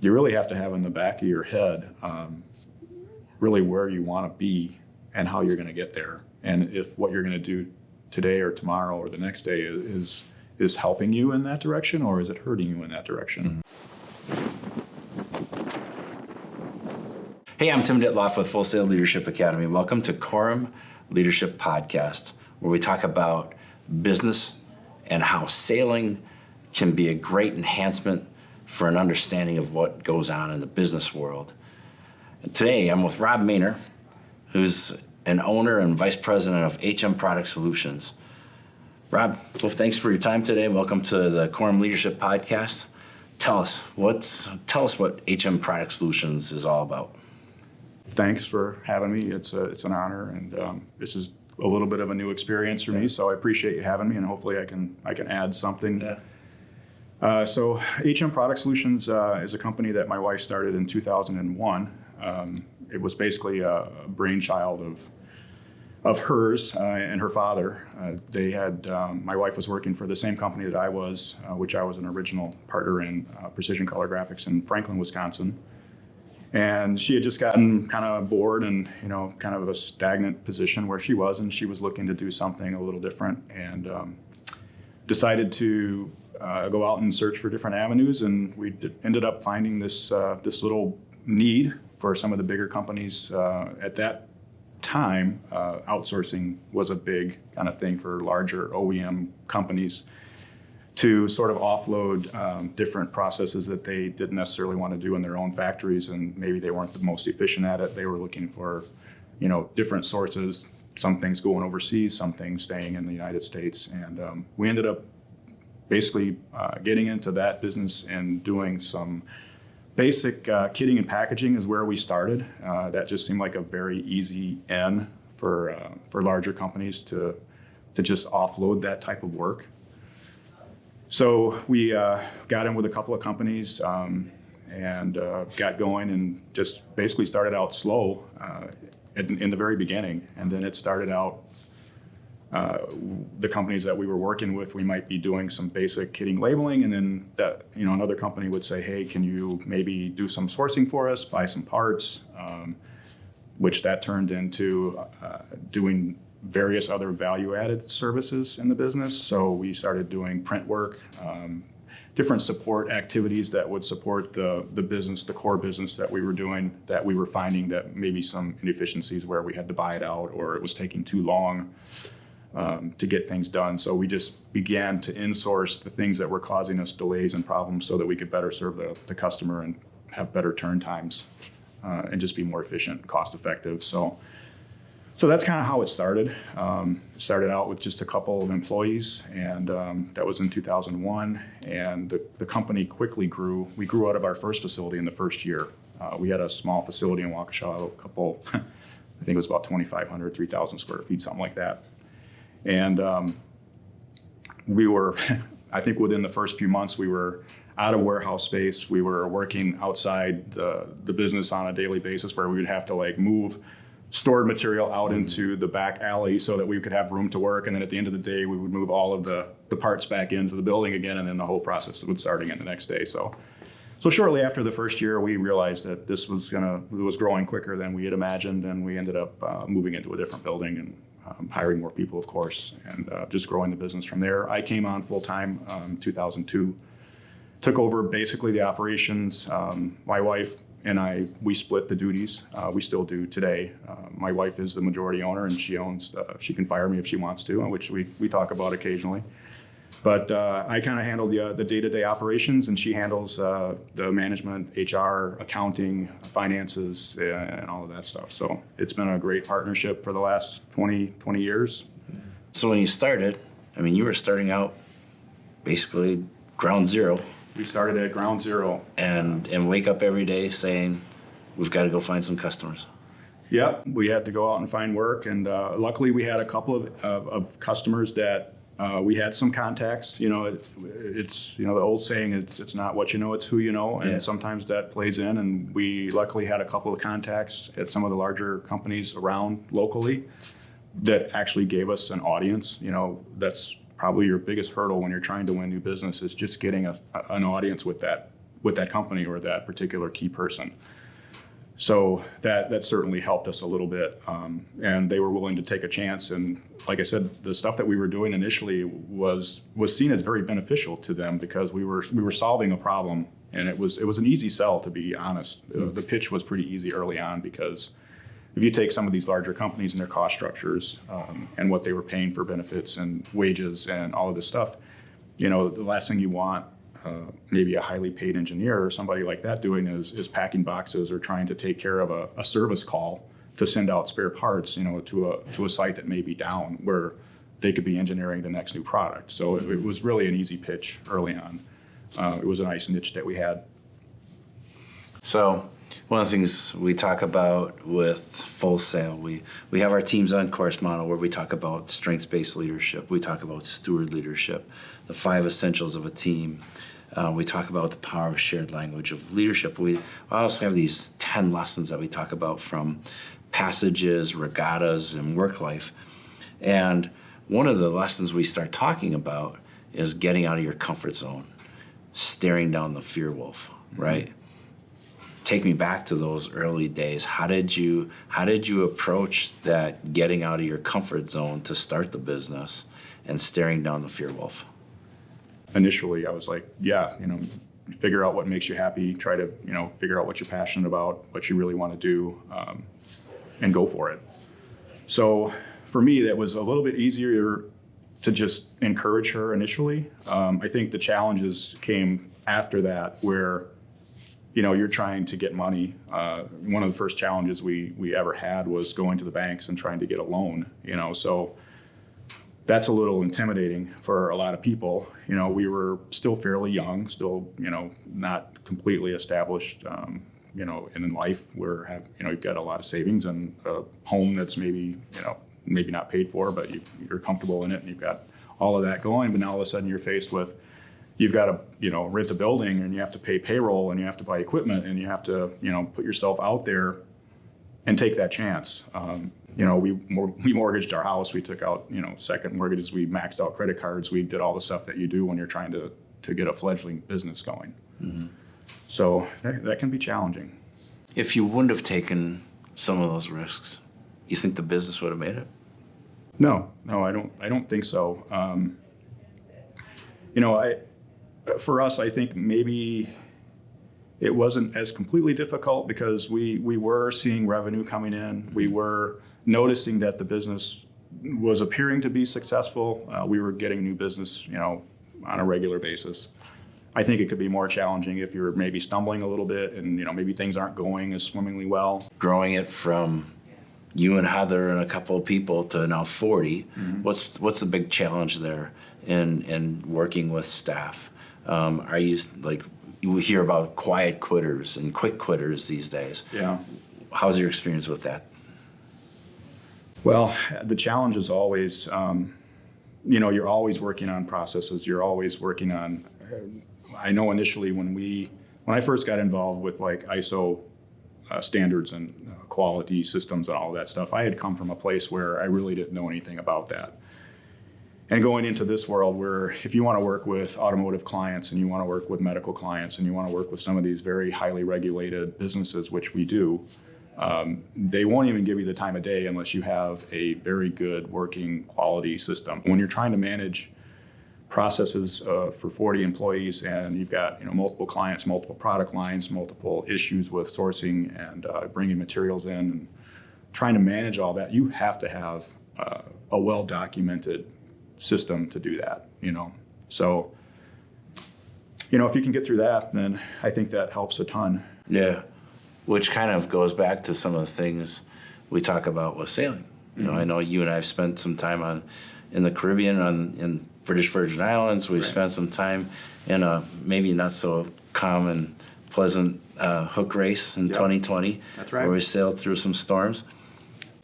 you really have to have in the back of your head really where you want to be and how you're going to get there. And if what you're going to do today or tomorrow or the next day is helping you in that direction, or is it hurting you in that direction? Hey, I'm Tim Ditloff with Full Sail Leadership Academy. Welcome to Quorum Leadership Podcast, where we talk about business and how sailing can be a great enhancement for an understanding of what goes on in the business world. And today, I'm with Rob Maynor, who's an owner and vice president of HM Product Solutions. Rob, well, thanks for your time today. Welcome to the Quorum Leadership Podcast. Tell us what HM Product Solutions is all about. Thanks for having me. It's an honor, and this is a little bit of a new experience for me. So I appreciate you having me, and hopefully I can add something. Yeah. So HM Product Solutions is a company that my wife started in 2001. It was basically a brainchild of hers and her father. They had my wife was working for the same company that I was, which I was an original partner in, Precision Color Graphics in Franklin, Wisconsin. And she had just gotten kind of bored and, kind of a stagnant position where she was, and she was looking to do something a little different, and decided to go out and search for different avenues. And we ended up finding this little need for some of the bigger companies. At that time, outsourcing was a big kind of thing for larger OEM companies to sort of offload different processes that they didn't necessarily want to do in their own factories, and maybe they weren't the most efficient at it. They were looking for, different sources, some things going overseas, some things staying in the United States. And we ended up basically getting into that business and doing some basic kitting and packaging is where we started. That just seemed like a very easy in for larger companies to just offload that type of work. So we got in with a couple of companies and got going, and just basically started out slow in the very beginning. And then it started out, the companies that we were working with, we might be doing some basic kitting labeling, and then that, another company would say, hey, can you maybe do some sourcing for us, buy some parts, which that turned into doing various other value-added services in the business. So we started doing print work, different support activities that would support the business, the core business that we were doing, that we were finding that maybe some inefficiencies where we had to buy it out or it was taking too long to get things done. So we just began to insource the things that were causing us delays and problems so that we could better serve the customer and have better turn times and just be more efficient, cost effective. So that's kind of how it started. Started out with just a couple of employees, and that was in 2001. And the company quickly grew. We grew out of our first facility in the first year. We had a small facility in Waukesha, a couple, I think it was about 2,500, 3,000 square feet, something like that. And we were, I think within the first few months, we were out of warehouse space. We were working outside the business on a daily basis, where we would have to move stored material out into the back alley so that we could have room to work. And then at the end of the day, we would move all of the parts back into the building again, and then the whole process would start again the next day. So shortly after the first year, we realized that this was growing quicker than we had imagined, and we ended up moving into a different building and hiring more people, of course, and just growing the business from there. I came on full-time in 2002, took over basically the operations. My wife and we split the duties. We still do today. My wife is the majority owner, and she owns. She can fire me if she wants to, which we talk about occasionally. But I kind of handle the day-to-day operations, and she handles the management, HR, accounting, finances, and all of that stuff. So it's been a great partnership for the last 20 years. So when you started, you were starting out basically ground zero. We started at ground zero. And wake up every day saying, we've got to go find some customers. Yep, we had to go out and find work, and luckily we had a couple of customers that we had some contacts. It's the old saying, it's not what you know, it's who you know, and sometimes that plays in, and we luckily had a couple of contacts at some of the larger companies around locally that actually gave us an audience. That's probably your biggest hurdle when you're trying to win new business, is just getting an audience with that with that company or that particular key person. So that certainly helped us a little bit, and they were willing to take a chance. And like I said, the stuff that we were doing initially was seen as very beneficial to them because we were solving a problem, and it was an easy sell, to be honest. The pitch was pretty easy early on because if you take some of these larger companies and their cost structures and what they were paying for benefits and wages and all of this stuff, the last thing you want. Maybe a highly paid engineer or somebody like that doing is packing boxes or trying to take care of a service call to send out spare parts, to a site that may be down where they could be engineering the next new product. So it was really an easy pitch early on. It was a nice niche that we had. So one of the things we talk about with Full Sail, we have our teams on course model where we talk about strengths-based leadership. We talk about steward leadership, the 5 essentials of a team. We talk about the power of shared language of leadership. We also have these 10 lessons that we talk about from passages, regattas, and work life. And one of the lessons we start talking about is getting out of your comfort zone, staring down the fear wolf, right? Take me back to those early days. How did you approach that getting out of your comfort zone to start the business and staring down the fear wolf? Initially, I was like, figure out what makes you happy, try to, figure out what you're passionate about, what you really want to do, and go for it. So for me, that was a little bit easier to just encourage her initially. I think the challenges came after that where, you're trying to get money. One of the first challenges we ever had was going to the banks and trying to get a loan, so that's a little intimidating for a lot of people. We were still fairly young, still, not completely established, in life where you've got a lot of savings and a home that's maybe not paid for, but you're comfortable in it and you've got all of that going. But now all of a sudden you're faced with, you've got to, rent a building and you have to pay payroll and you have to buy equipment and you have to, put yourself out there and take that chance. We mortgaged our house. We took out, second mortgages. We maxed out credit cards. We did all the stuff that you do when you're trying to get a fledgling business going. Mm-hmm. So that can be challenging. If you wouldn't have taken some of those risks, you think the business would have made it? No, I don't think so. For us, I think maybe it wasn't as completely difficult because we were seeing revenue coming in. We were noticing that the business was appearing to be successful. We were getting new business, on a regular basis. I think it could be more challenging if you're maybe stumbling a little bit and, maybe things aren't going as swimmingly well. Growing it from you and Heather and a couple of people to now 40, mm-hmm. What's the big challenge there in working with staff? Are you you hear about quiet quitters and quick quitters these days? Yeah. How's your experience with that? Well, the challenge is always, you're always working on processes. You're always working on. I know initially when I first got involved with ISO standards and quality systems and all of that stuff, I had come from a place where I really didn't know anything about that. And going into this world where if you want to work with automotive clients and you want to work with medical clients and you want to work with some of these very highly regulated businesses, which we do, they won't even give you the time of day unless you have a very good working quality system. When you're trying to manage processes for 40 employees and you've got multiple clients, multiple product lines, multiple issues with sourcing and bringing materials in and trying to manage all that, you have to have a well-documented system to do that, So, if you can get through that, then I think that helps a ton. Yeah, which kind of goes back to some of the things we talk about with sailing. Mm-hmm. I know you and I have spent some time in the Caribbean, in British Virgin Islands. We've spent some time in a maybe not so common, pleasant hook race in 2020. That's right. Where we sailed through some storms.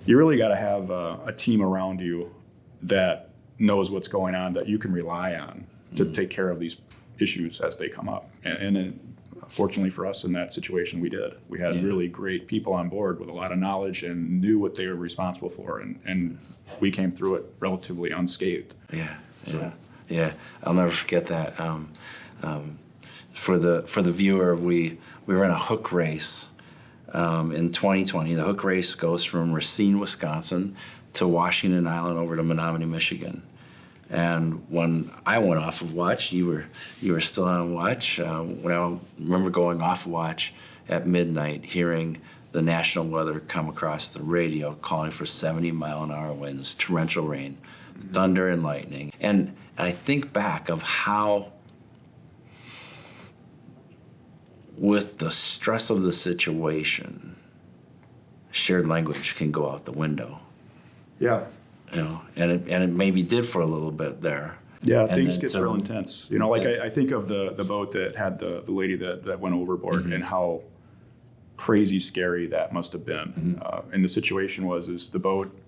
You really got to have a team around you that knows what's going on, that you can rely on to take care of these issues as they come up. And fortunately for us in that situation, we did. We had really great people on board with a lot of knowledge and knew what they were responsible for, and we came through it relatively unscathed. Yeah. I'll never forget that. For the viewer, we were in a hook race in 2020. The hook race goes from Racine, Wisconsin, to Washington Island over to Menominee, Michigan. And when I went off of watch, you were still on watch. When I remember going off watch at midnight, hearing the national weather come across the radio, calling for 70-mile-an-hour winds, torrential rain, thunder and lightning. And I think back of how, with the stress of the situation, shared language can go out the window. Yeah. And it maybe did for a little bit there. Yeah, And things then get real intense. I think of the boat that had the lady that went overboard, and how crazy scary that must have been. And the situation is the boat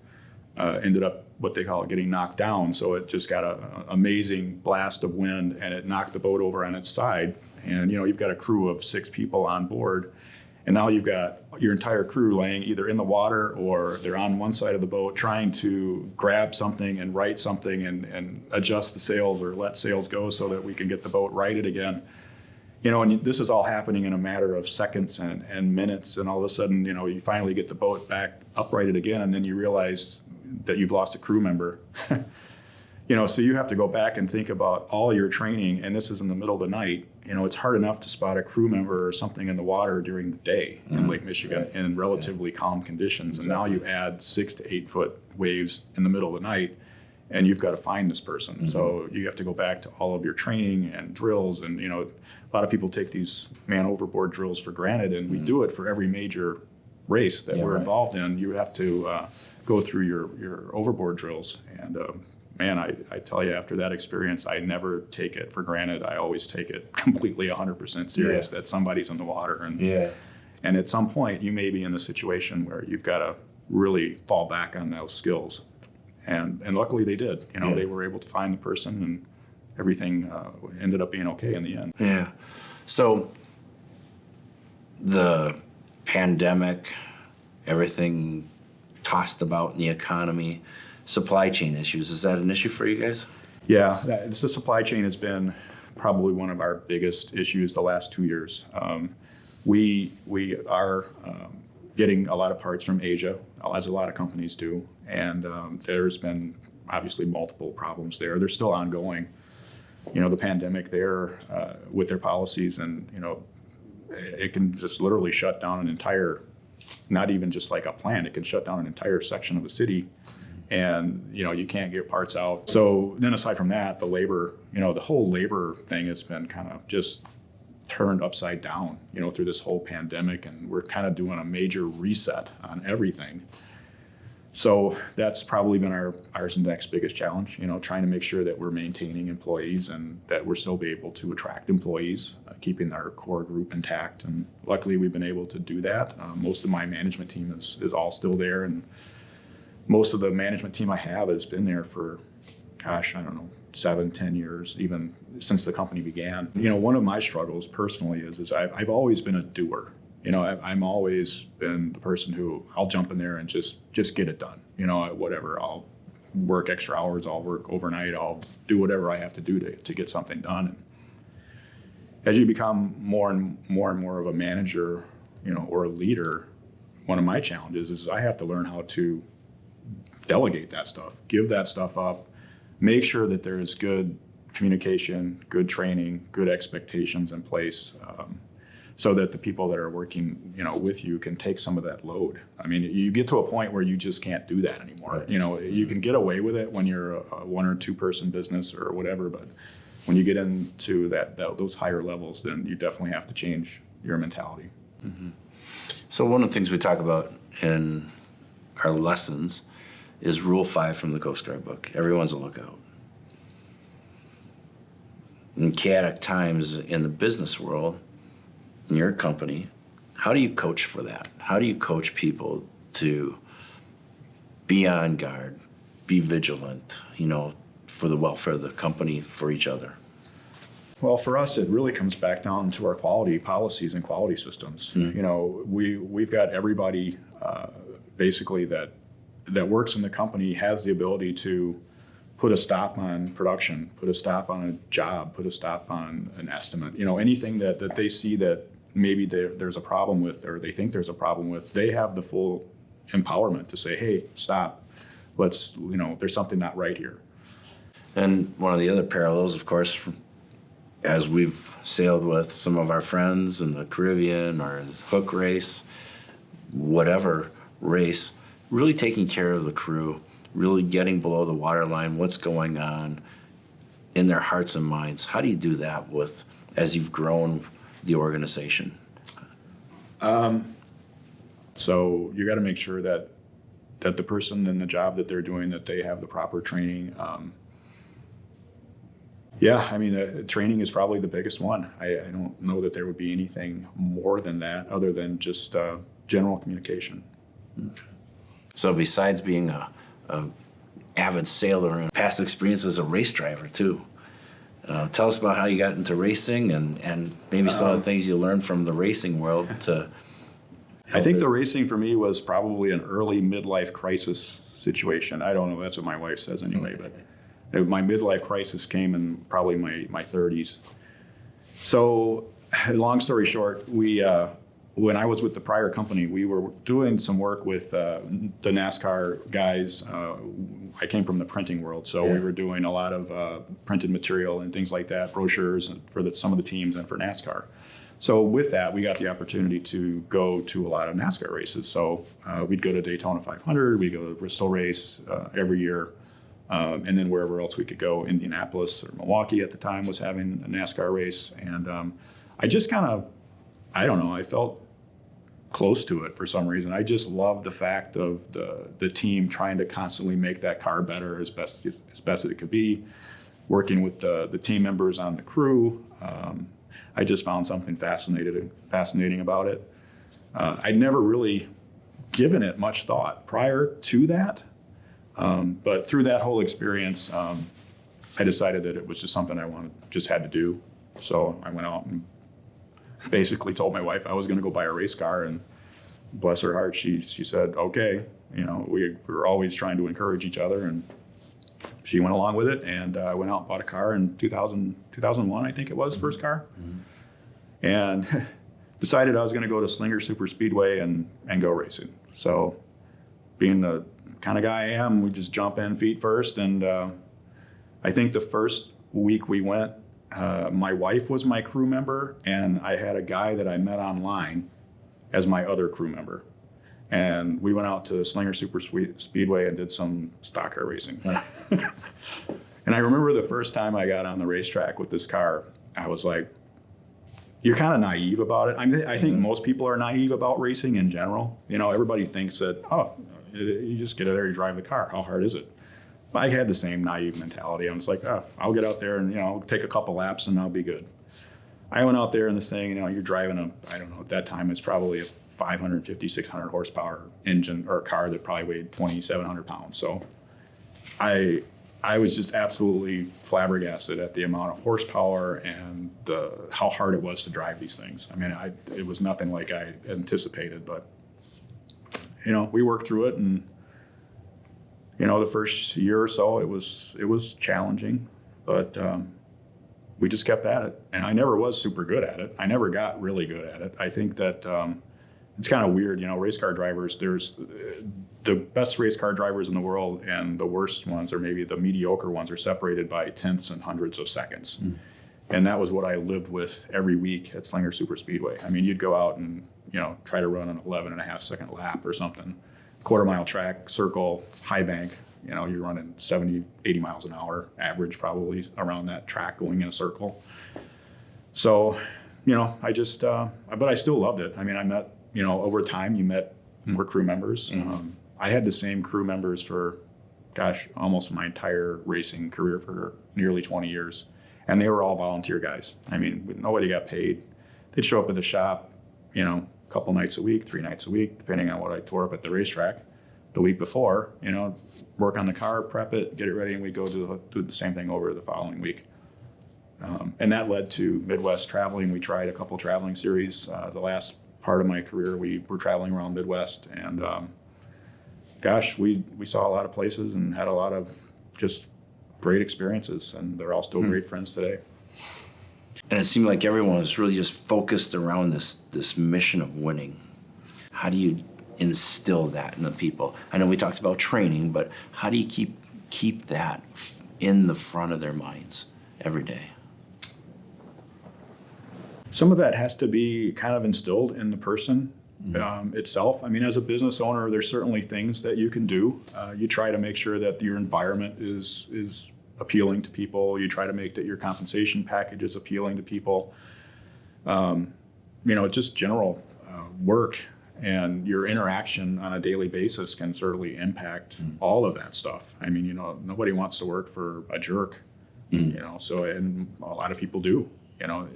ended up, what they call it, getting knocked down. So it just got an amazing blast of wind, and it knocked the boat over on its side. And you've got a crew of 6 people on board, and now you've got your entire crew laying either in the water or they're on one side of the boat trying to grab something and right something and adjust the sails or let sails go so that we can get the boat righted again. And this is all happening in a matter of seconds and minutes, and all of a sudden, you finally get the boat back uprighted again, and then you realize that you've lost a crew member. So you have to go back and think about all your training, and this is in the middle of the night. It's hard enough to spot a crew member or something in the water during the day in Lake Michigan in relatively calm conditions. Exactly. And now you add 6 to 8 foot waves in the middle of the night, and you've got to find this person. So you have to go back to all of your training and drills. And, a lot of people take these man overboard drills for granted, and we do it for every major race that we're involved in. You have to go through your overboard drills. And man, I tell you, after that experience, I never take it for granted. I always take it completely 100% serious that somebody's in the water. And at some point, you may be in a situation where you've got to really fall back on those skills. And luckily they did. They were able to find the person, and everything ended up being okay in the end. Yeah. So the pandemic, everything tossed about in the economy, supply chain issues, is that an issue for you guys? Yeah, the supply chain has been probably one of our biggest issues the last 2 years. We are getting a lot of parts from Asia, as a lot of companies do, and there's been obviously multiple problems there. They're still ongoing. The pandemic there with their policies, and it can just literally shut down an entire, not even just like a plant, it can shut down an entire section of a city. And you can't get parts out. So then, aside from that, the labor, the whole labor thing has been kind of just turned upside down, through this whole pandemic, and we're kind of doing a major reset on everything. So that's probably been ours next biggest challenge. Trying to make sure that we're maintaining employees and that we're still be able to attract employees, keeping our core group intact. And luckily, we've been able to do that. Most of my management team is all still there, and most of the management team I have has been there for, 7-10 years, even since the company began. One of my struggles personally is I've always been a doer. I'm always been the person who I'll jump in there and just get it done. Whatever, I'll work extra hours, I'll work overnight, I'll do whatever I have to do to get something done. And as you become more and more of a manager, or a leader, one of my challenges is I have to learn how to delegate that stuff, give that stuff up, make sure that there is good communication, good training, good expectations in place, so that the people that are working, with you can take some of that load. I mean, you get to a point where you just can't do that anymore. Right. You can get away with it when you're a 1 or 2 person business or whatever, but when you get into those higher levels, then you definitely have to change your mentality. Mm-hmm. So one of the things we talk about in our lessons is Rule 5 from the Coast Guard book. Everyone's a lookout. In chaotic times in the business world, in your company, how do you coach for that? How do you coach people to be on guard, be vigilant, for the welfare of the company, for each other? Well, for us, it really comes back down to our quality policies and quality systems. Mm-hmm. We've got everybody basically that works in the company has the ability to put a stop on production, put a stop on a job, put a stop on an estimate. Anything that they see that maybe there's a problem with, or they think there's a problem with, they have the full empowerment to say, hey, stop. There's something not right here. And one of the other parallels, of course, as we've sailed with some of our friends in the Caribbean or hook race, whatever race, really taking care of the crew, really getting below the waterline, what's going on in their hearts and minds. How do you do that as you've grown the organization? So you got to make sure that the person in the job that they're doing, that they have the proper training. Training is probably the biggest one. I don't know that there would be anything more than that other than just general communication. So besides being a avid sailor and past experience as a race driver too, tell us about how you got into racing and maybe some of the things you learned from the racing world to. I think the racing for me was probably an early midlife crisis situation. I don't know, that's what my wife says anyway, but my midlife crisis came in probably my 30s. So long story short, when I was with the prior company, we were doing some work with the NASCAR guys. I came from the printing world, so we were doing a lot of printed material and things like that, brochures for some of the teams and for NASCAR. So with that, we got the opportunity to go to a lot of NASCAR races. So we'd go to Daytona 500, we'd go to Bristol race every year, and then wherever else we could go. Indianapolis or Milwaukee at the time was having a NASCAR race. And I just kind of, I don't know, I felt close to it for some reason. I just love the fact of the team trying to constantly make that car better as best as it could be, working with the team members on the crew. I just found something fascinating about it. I'd never really given it much thought prior to that, but through that whole experience, I decided that it was just something I just had to do. So I went out and basically told my wife I was going to go buy a race car, and bless her heart, she said, okay. We were always trying to encourage each other, and she went along with it, and I went out and bought a car in 2001, I think it was, first car. Mm-hmm. And decided I was going to go to Slinger Super Speedway and go racing. So being the kind of guy I am, we just jump in feet first. And I think the first week we went, my wife was my crew member, and I had a guy that I met online as my other crew member. And we went out to Slinger Super Speedway and did some stock car racing. And I remember the first time I got on the racetrack with this car, I was like, you're kind of naive about it. I think most people are naive about racing in general. Everybody thinks that, you just get out there, you drive the car. How hard is it? But I had the same naive mentality. I was like, I'll get out there and, take a couple laps and I'll be good. I went out there and this thing, you're driving I don't know, at that time it's probably a 550, 600 horsepower engine or car that probably weighed 2,700 pounds. So I was just absolutely flabbergasted at the amount of horsepower and how hard it was to drive these things. It was nothing like I anticipated, but we worked through it, and the first year or so it was challenging, but we just kept at it. And I never was super good at it. I never got really good at it. I think that it's kind of weird, race car drivers, there's the best race car drivers in the world and the worst ones, or maybe the mediocre ones, are separated by tenths and hundreds of seconds. Mm. And that was what I lived with every week at Slinger Super Speedway. You'd go out and, try to run an 11.5-second lap or something, quarter-mile track, circle, high bank, you're running 70, 80 miles an hour, average probably around that track going in a circle. So, I just, but I still loved it. I met, over time you met more crew members. Mm-hmm. I had the same crew members for, almost my entire racing career for nearly 20 years. And they were all volunteer guys. Nobody got paid. They'd show up at the shop, a couple nights a week, 3 nights a week, depending on what I tore up at the racetrack the week before, work on the car, prep it, get it ready, and we go do the same thing over the following week. And that led to Midwest traveling. We tried a couple traveling series. The last part of my career, we were traveling around Midwest, and we saw a lot of places and had a lot of just great experiences, and they're all still great friends today. And it seemed like everyone was really just focused around this mission of winning. How do you instill that in the people? I know we talked about training, but how do you keep that in the front of their minds every day? Some of that has to be kind of instilled in the person itself. I mean, as a business owner, there's certainly things that you can do. You try to make sure that your environment is appealing to people. You try to make that your compensation package is appealing to people. Just general work and your interaction on a daily basis can certainly impact all of that stuff. I mean, nobody wants to work for a jerk, so, and a lot of people do.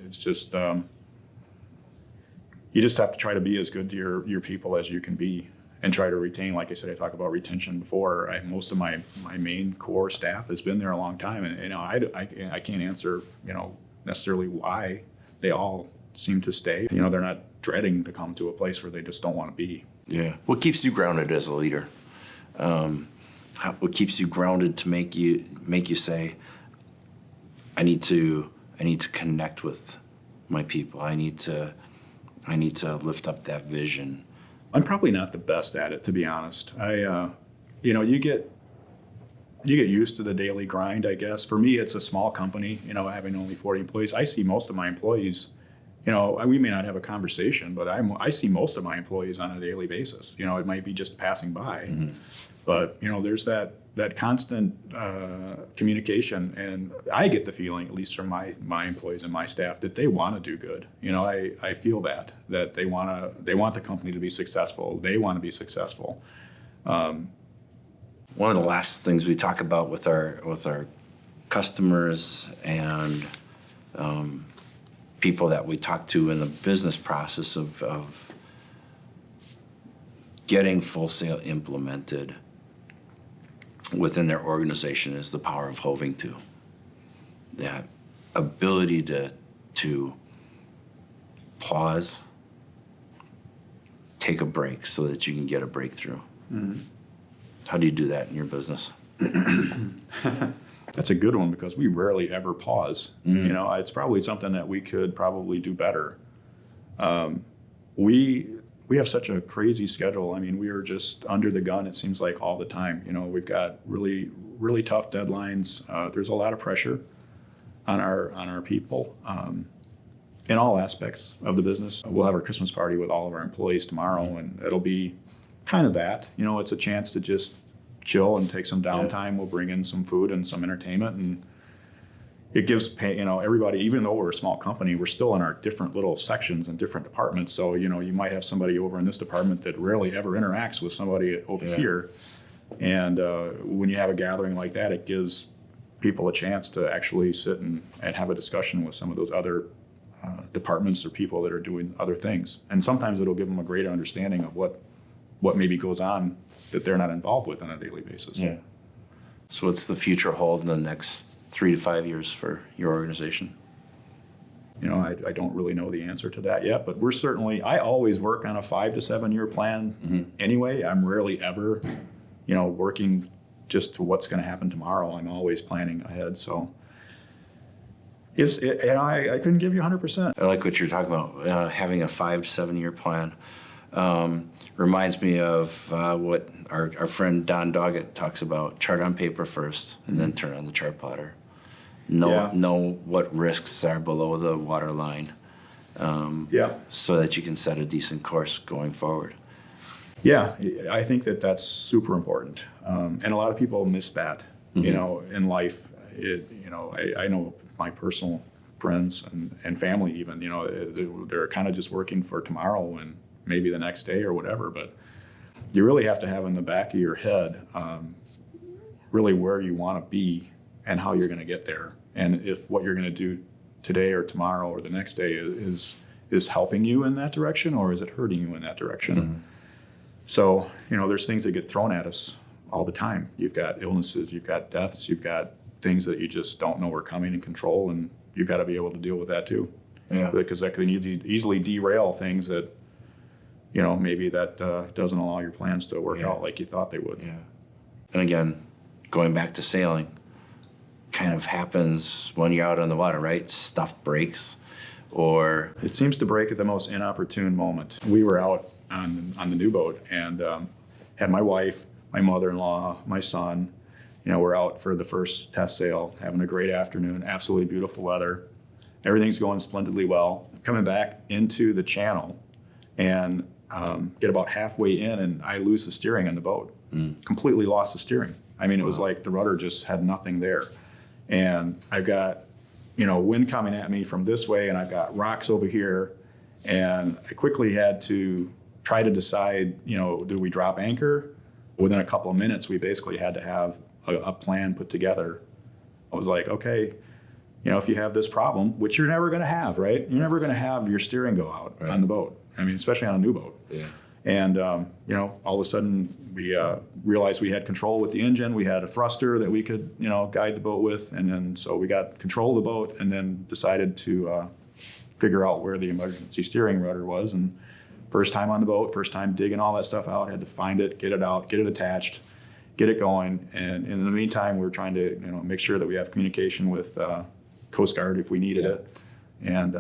It's just, you just have to try to be as good to your people as you can be and try to retain. Like I said, I talked about retention before. Most of my main core staff has been there a long time, and I can't answer necessarily why they all seem to stay. They're not dreading to come to a place where they just don't want to be. Yeah. What keeps you grounded as a leader? What keeps you grounded to make you say, I need to connect with my people. I need to lift up that vision. I'm probably not the best at it, to be honest. You get used to the daily grind, I guess. For me, it's a small company, having only 40 employees. I see most of my employees, we may not have a conversation, but I see most of my employees on a daily basis. It might be just passing by, but there's that constant communication, and I get the feeling, at least from my employees and my staff, that they want to do good. I feel that they want the company to be successful. They want to be successful. One of the last things we talk about with our customers and people that we talk to in the business process of getting Full Sail implemented within their organization is the power of hoving to. That ability to pause, take a break so that you can get a breakthrough. Mm-hmm. How do you do that in your business? That's a good one, because we rarely ever pause. Mm-hmm. It's probably something that we could probably do better. We have such a crazy schedule. I mean, we are just under the gun, it seems like, all the time. We've got really, really tough deadlines. There's a lot of pressure on our people in all aspects of the business. We'll have our Christmas party with all of our employees tomorrow, and it'll be kind of that. It's a chance to just chill and take some downtime. Yeah. We'll bring in some food and some entertainment, and it gives everybody, even though we're a small company, we're still in our different little sections and different departments. So, you might have somebody over in this department that rarely ever interacts with somebody over here. And when you have a gathering like that, it gives people a chance to actually sit and have a discussion with some of those other departments or people that are doing other things. And sometimes it'll give them a greater understanding of what maybe goes on that they're not involved with on a daily basis. Yeah. So what's the future hold in the next 3 to 5 years for your organization? I don't really know the answer to that yet, but I always work on a 5 to 7 year plan anyway. I'm rarely ever, working just to what's going to happen tomorrow. I'm always planning ahead. So I couldn't give you 100%. I like what you're talking about, having a 5 to 7 year plan. Reminds me of what our friend Don Doggett talks about: chart on paper first, and then turn on the chart plotter. Know what risks are below the water line, so that you can set a decent course going forward. Yeah, I think that's super important, and a lot of people miss that. In life. I know my personal friends and family even. They're kind of just working for tomorrow and maybe the next day or whatever, but you really have to have in the back of your head really where you want to be and how you're going to get there, and if what you're going to do today or tomorrow or the next day is helping you in that direction, or is it hurting you in that direction. Mm-hmm. So there's things that get thrown at us all the time. You've got illnesses, you've got deaths, you've got things that you just don't know are coming and control, and you've got to be able to deal with that too. Yeah. Because that can easily derail things that maybe that doesn't allow your plans to work out like you thought they would. Yeah. And again, going back to sailing, kind of happens when you're out on the water, right? Stuff breaks, or It seems to break at the most inopportune moment. We were out on the new boat and had my wife, my mother-in-law, my son. We're out for the first test sail, having a great afternoon, absolutely beautiful weather. Everything's going splendidly well. Coming back into the channel and get about halfway in and I lose the steering on the boat. Completely lost the steering. I mean, it was like the rudder just had nothing there. And I've got, wind coming at me from this way and I've got rocks over here. And I quickly had to try to decide, do we drop anchor? Within a couple of minutes, we basically had to have a plan put together. I was like, okay, if you have this problem, which you're never going to have, right? You're never going to have your steering go out on the boat. I mean, especially on a new boat. Yeah. And, all of a sudden we realized we had control with the engine. We had a thruster that we could, guide the boat with. And then so we got control of the boat and then decided to figure out where the emergency steering rudder was. And first time on the boat, first time digging all that stuff out, had to find it, get it out, get it attached, get it going. And in the meantime, we're trying to, make sure that we have communication with Coast Guard if we needed it. And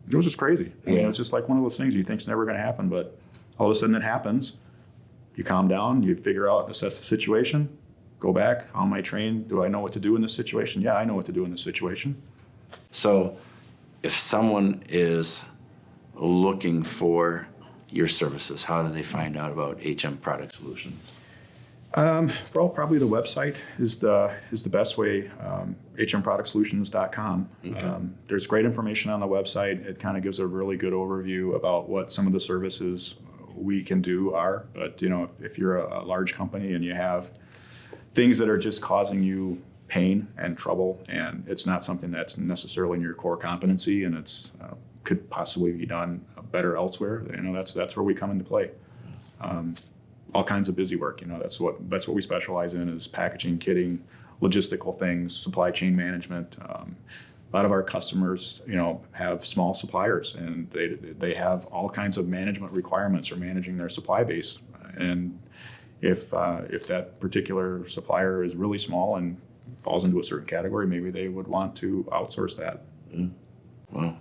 it was just crazy. I mean, it's just like one of those things you think is never going to happen, but all of a sudden it happens. You calm down, you figure out, assess the situation, go back. How am I trained? Do I know what to do in this situation? Yeah, I know what to do in this situation. So if someone is looking for your services, how do they find out about HM Product Solutions? Well, probably the website is the best way, hmproductsolutions.com. Okay. There's great information on the website. It kind of gives a really good overview about what some of the services we can do are. But, if you're a large company and you have things that are just causing you pain and trouble, and it's not something that's necessarily in your core competency, and it's could possibly be done better elsewhere, that's where we come into play. All kinds of busy work, that's what we specialize in is packaging, kitting, logistical things, supply chain management. A lot of our customers, have small suppliers, and they have all kinds of management requirements for managing their supply base. And if that particular supplier is really small and falls into a certain category, maybe they would want to outsource that. Well,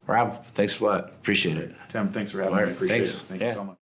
Rob, thanks a lot. Appreciate it. Tim, thanks for having me. I appreciate Thanks. it. Thank you so much.